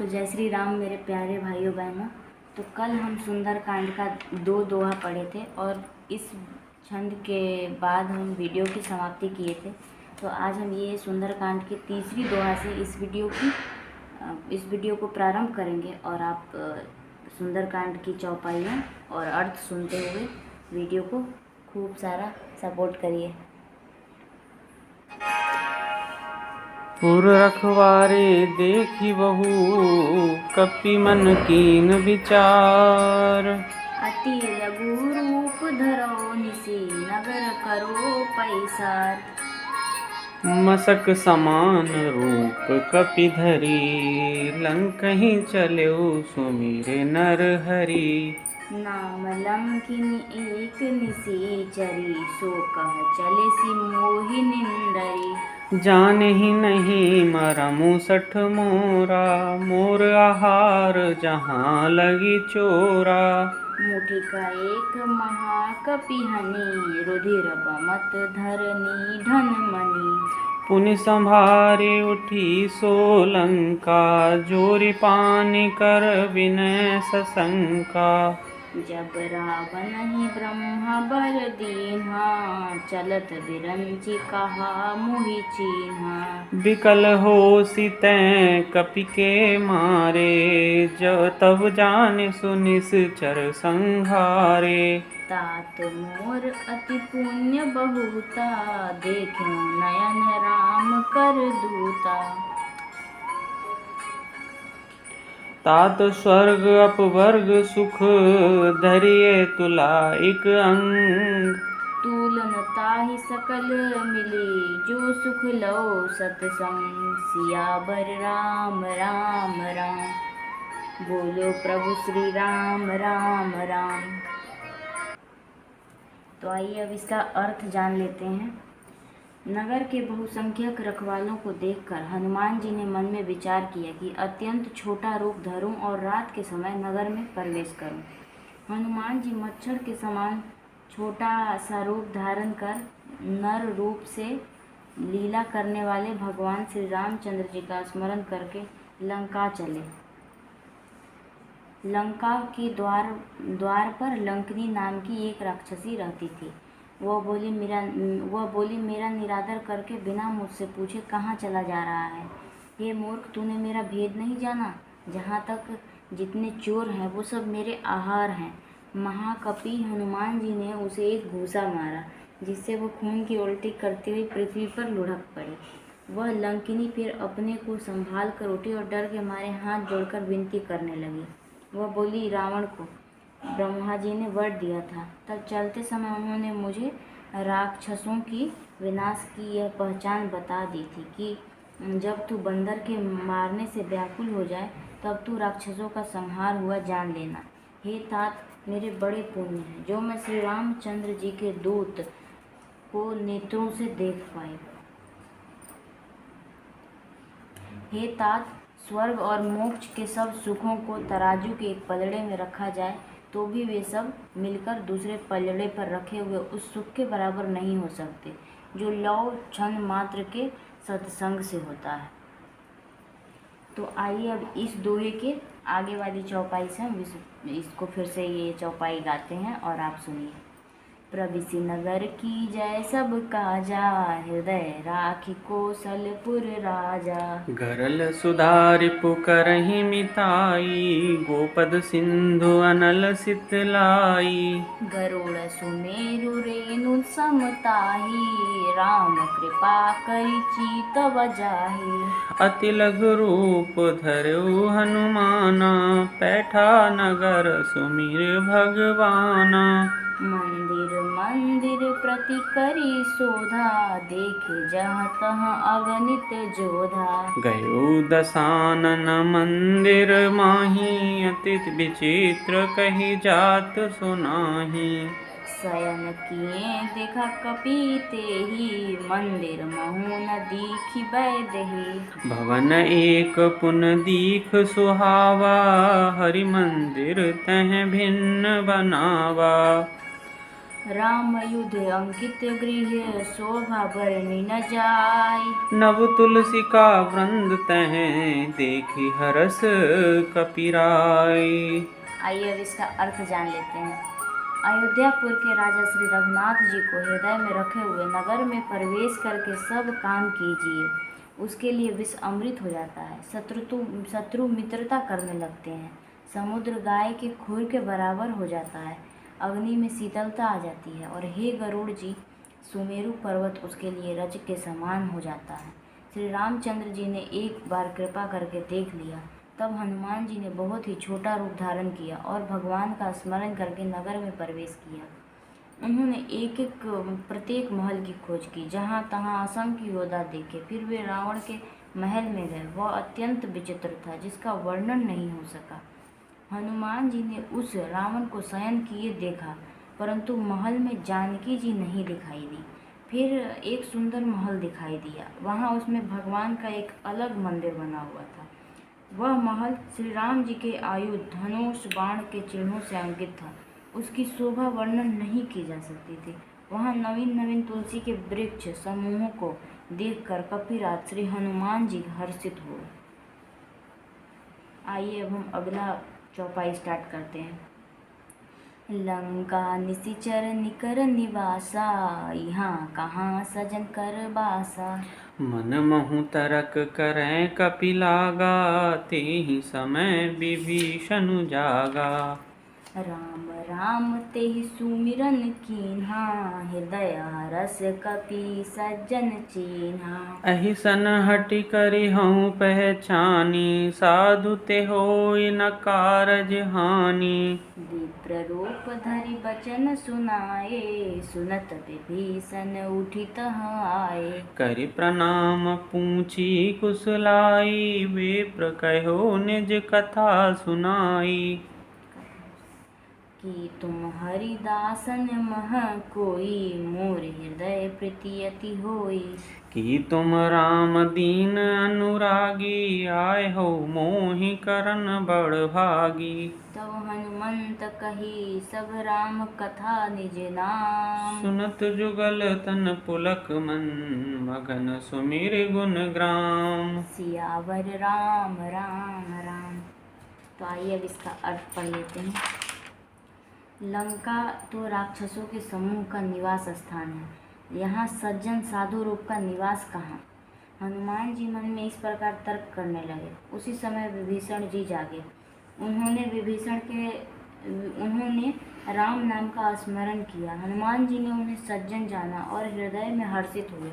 तो जय श्री राम मेरे प्यारे भाइयों बहनों। तो कल हम सुंदरकांड का 2 दोहा पढ़े थे और इस छंद के बाद हम वीडियो की समाप्ति किए थे। तो आज हम ये सुंदरकांड की तीसरी दोहा से इस वीडियो को प्रारंभ करेंगे और आप सुंदरकांड की चौपाइयाँ और अर्थ सुनते हुए वीडियो को खूब सारा सपोर्ट करिए। पुर रखवारे देखी बहू कपि मन कीन विचार। अति लघु रूप धरो निसी नगर करो पैसार। मसक समान रूप कपि धरी लंकहि चल्यो सुमिर नर हरि। नाम लंकिन एक निसीचरी सो कह चले सी मोहि निंदरी। जानहि नहीं मरमु सठ मोरा मोर आहार जहाँ लगी चोरा। मुठि का एक महाकपिहनि रुधिर बमत धरनी धन मणि। पुनि संभारे उठी सोलंका जोरि पानि कर विनय सशंका। जब रावण ही ब्रह्मा बर दीन्हा चलत बिरंचि कहा मुहि चीन्हा। विकल होसि तैं कपि के मारे तब जाने सुनिश्चर संहारे। तात मोर अति पुण्य बहुता देखो नयन राम कर दूता। तात स्वर्ग अपवर्ग सुख धरिये तुलाइक अंग। तूलन ताहि सकल मिली जो सुख लो सतसंग। सियावर राम राम राम बोलो प्रभु श्री राम राम राम। तो आइए अब इसका अर्थ जान लेते हैं। नगर के बहुसंख्यक रखवालों को देखकर हनुमान जी ने मन में विचार किया कि अत्यंत छोटा रूप धरूं और रात के समय नगर में प्रवेश करूं। हनुमान जी मच्छर के समान छोटा सा रूप धारण कर नर रूप से लीला करने वाले भगवान श्री रामचंद्र जी का स्मरण करके लंका चले। लंका के द्वार पर लंकनी नाम की एक राक्षसी रहती थी। वह बोली मेरा निरादर करके बिना मुझसे पूछे कहाँ चला जा रहा है। हे मूर्ख, तूने मेरा भेद नहीं जाना। जहाँ तक जितने चोर हैं वो सब मेरे आहार हैं। महाकपि हनुमान जी ने उसे एक घूसा मारा जिससे वो खून की उल्टी करती हुई पृथ्वी पर लुढ़क पड़ी। वह लंकिनी फिर अपने को संभाल कर उठी और डर के मारे हाथ जोड़कर विनती करने लगी। वह बोली, रावण को ब्रह्मा जी ने वर दिया था, तब चलते समय उन्होंने मुझे राक्षसों की विनाश की यह पहचान बता दी थी कि जब तू बंदर के मारने से व्याकुल हो जाए तब तू राक्षसों का संहार हुआ जान लेना। हे तात, मेरे बड़े पुण्य हैं जो मैं श्री रामचंद्र जी के दूत को नेत्रों से देख पाई। हे तात, स्वर्ग और मोक्ष के सब सुखों को तराजू के एक पलड़े में रखा जाए तो भी वे सब मिलकर दूसरे पलड़े पर रखे हुए उस सुख के बराबर नहीं हो सकते जो लौ क्षण मात्र के सत्संग से होता है। तो आइए अब इस दोहे के आगे वाली चौपाई से हम इसको फिर से ये चौपाई गाते हैं और आप सुनिए। प्रविशि नगर की जय सब काजा हृदय राखी कौशलपुर राजा। गरल सुधारि पुकरहि मिताई गोपद सिंधु अनल सितलाई। गरुड़ सुमेरु रेणु समताही राम कृपा करि चीत बजाही। अति लघु रूप धरऊ हनुमाना पैठा नगर सुमिर भगवाना। मंदिर मंदिर प्रति करी शोधा देखे जहाँ तहाँ अगणित जोधा। गयो दशानन मंदिर माही अति विचित्र कही जात सुनाही। शयन किए देखा कपि तेहि मंदिर महु न दीखि बैदेहि। भवन एक पुन दीख सुहावा हरि मंदिर तह भिन्न बनावा। राम युध अंकित गृह शोभा बरनि न जाय। नव तुलसी का वृंद तह देखी हरस कपिराय। आइए अब इसका अर्थ जान लेते हैं। अयोध्यापुर के राजा श्री रघुनाथ जी को हृदय में रखे हुए नगर में प्रवेश करके सब काम कीजिए, उसके लिए विष अमृत हो जाता है। शत्रु मित्रता करने लगते हैं, समुद्र गाय के खुर के बराबर हो जाता है, अग्नि में शीतलता आ जाती है, और हे गरुड़ जी, सुमेरु पर्वत उसके लिए रज के समान हो जाता है। श्री रामचंद्र जी ने एक बार कृपा करके देख लिया, तब हनुमान जी ने बहुत ही छोटा रूप धारण किया और भगवान का स्मरण करके नगर में प्रवेश किया। उन्होंने प्रत्येक महल की खोज की, जहाँ तहाँ असंख्य योद्धा देखे, फिर वे रावण के महल में गए। वह अत्यंत विचित्र था, जिसका वर्णन नहीं हो सका। हनुमान जी ने उस रावण को शयन किए देखा, परंतु महल में जानकी जी नहीं दिखाई दी। फिर एक सुंदर महल दिखाई दिया, वहाँ उसमें भगवान का एक अलग मंदिर बना हुआ था। वह महल श्री राम जी के आयुध, धनुष, बाण के चिन्हों से अंकित था। उसकी शोभा वर्णन नहीं की जा सकती थी। वहाँ नवीन नवीन तुलसी के वृक्ष समूहों को देखकर कपिराज श्री हनुमान जी हर्षित हुए। आइए अब हम अगला चौपाई स्टार्ट करते हैं। लंका निशिचर निकर निवासा, यहाँ कहाँ सजन कर बासा। मन महु तरक करें कपि लागा, तेहि समय विभीषण जागा। राम राम तेहि सुमिरन कीन्हा, हृदय रस कपि सज्जन चीन्हा। एहि सन हटि करिहउँ पहचानी, साधु ते होय न कारज हानि। विप्र रूप धरि बचन सुनाए, सुनत विभीषण उठि तह आए। करि प्रणाम पूछी कुशलाई, विप्र कहो निज कथा सुनाई। कि तुम हरिदासन मह कोई, मोर हृदय प्रीति अति होई। कि तुम राम दीन अनुरागी, आए हो मोहि करन बड़ भागी। तब हनुमंत कही सब राम कथा निज नाम। सुनत जुगल तन पुलक मन, मगन सुमिर गुण ग्राम। सियावर राम राम राम। तो आइए अब इसका अर्थ पढ़ लेते हैं। लंका तो राक्षसों के समूह का निवास स्थान है, यहाँ सज्जन साधु रूप का निवास कहाँ। हनुमान जी मन में इस प्रकार तर्क करने लगे। उसी समय विभीषण जी जागे। उन्होंने राम नाम का स्मरण किया। हनुमान जी ने उन्हें सज्जन जाना और हृदय में हर्षित हुए।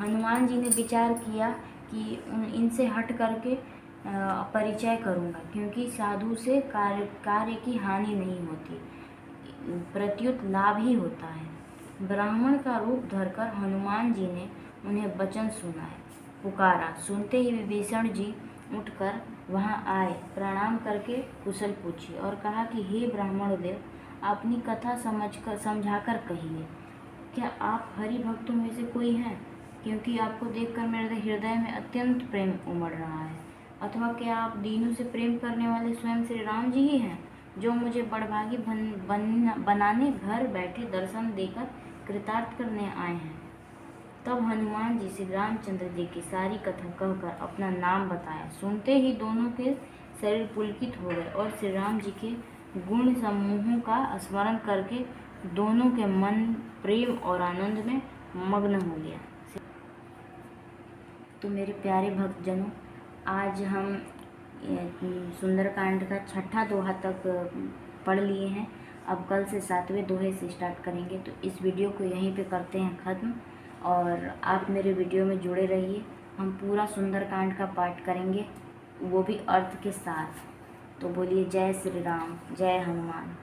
हनुमान जी ने विचार किया कि इनसे हट करके परिचय करूँगा, क्योंकि साधु से कार्य की हानि नहीं होती, प्रत्युत लाभ ही होता है। ब्राह्मण का रूप धरकर हनुमान जी ने उन्हें वचन सुनाए, पुकारा। सुनते ही विभीषण जी उठकर वहां आए, प्रणाम करके कुशल पूछी और कहा कि हे ब्राह्मण देव, अपनी कथा समझाकर कहिए। क्या आप हरि भक्तों में से कोई हैं? क्योंकि आपको देखकर मेरे हृदय में अत्यंत प्रेम उमड़ रहा है। अथवा क्या आप दीनों से प्रेम करने वाले स्वयं श्री राम जी ही हैं, जो मुझे बड़भागी बनाने घर बैठे दर्शन देकर कृतार्थ करने आए हैं। तब हनुमान जी श्री रामचंद्र जी की सारी कथा कहकर अपना नाम बताया। सुनते ही दोनों के शरीर पुलकित हो गए और श्री राम जी के गुण समूहों का स्मरण करके दोनों के मन प्रेम और आनंद में मग्न हो गया। तो मेरे प्यारे भक्तजनों, आज हम सुंदरकांड का छठा दोहा तक पढ़ लिए हैं। अब कल से 7वें दोहे से स्टार्ट करेंगे। तो इस वीडियो को यहीं पे करते हैं ख़त्म, और आप मेरे वीडियो में जुड़े रहिए। हम पूरा सुंदरकांड का पाठ करेंगे, वो भी अर्थ के साथ। तो बोलिए जय श्री राम, जय हनुमान।